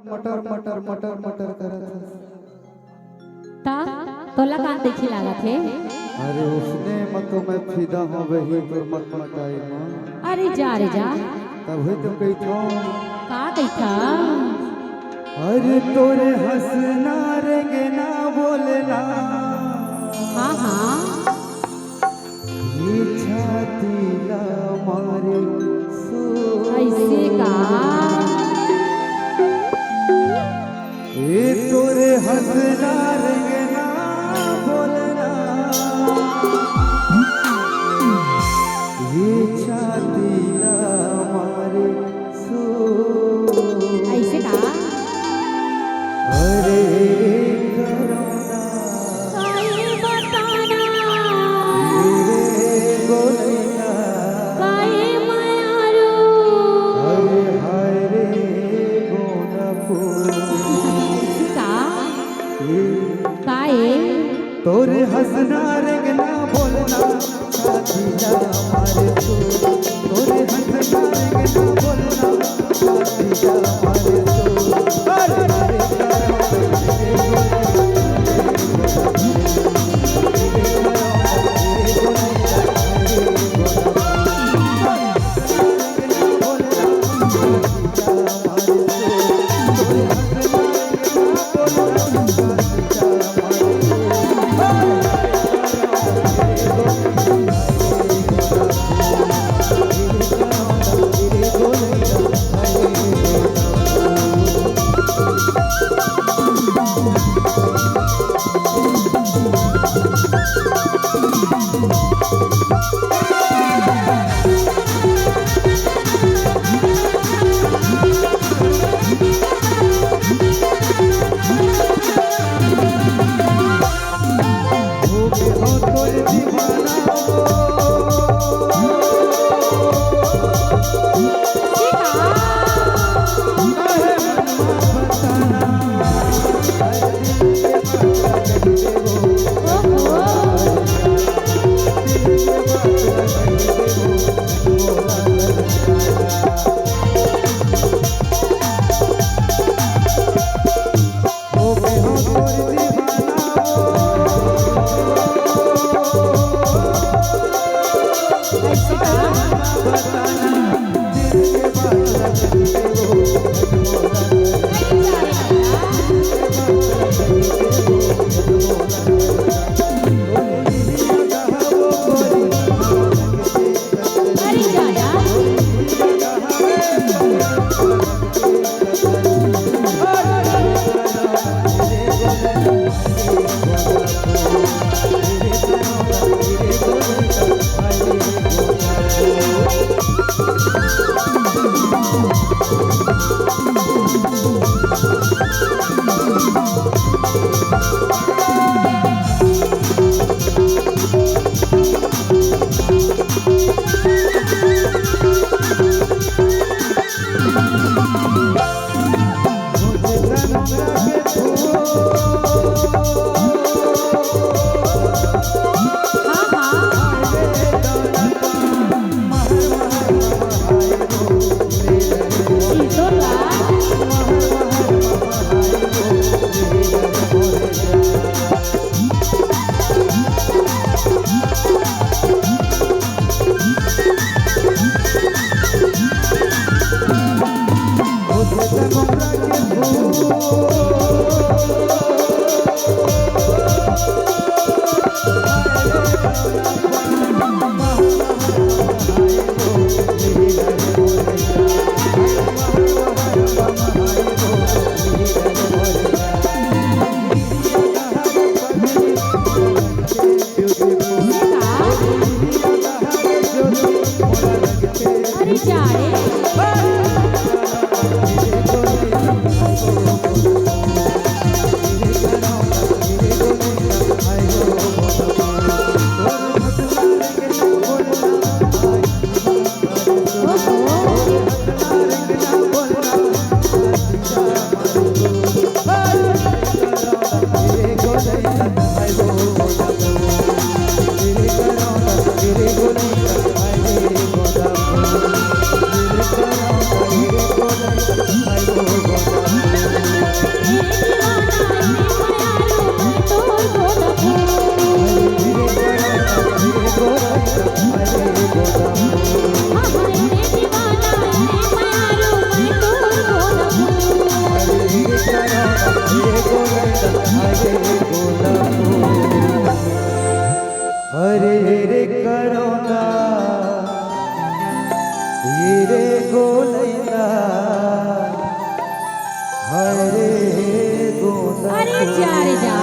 मटर मटर मटर मटर करत है। ता तोला कान देखी लागत है। अरे उसने मतो मैं फिदा हूँ वही तो मत मटाई माँ। अरे जा रे जा। तब ही तो कही था का कही था? अरे तोरे हंसना रे ना बोलना। हाँ हाँ ये छाती ला मारे सो ऐसे का ये तोरे हंसना रे ना बोलना। ये छाती ला मारे सो ऐसे का अरे करोना काहे बताना मेरे गोलैया। काहे मायारू अरे हाय रे गोना को ऐसे का ये काहे तोरे हंसना रेगना बोलना छाती ला मारे तू। तोरे हंसना रेगना बोलना छाती ला मारे तू। अरे अरे Oh हरे रे करोना ये रे गोलैना हरे गोला अरे जा रे जा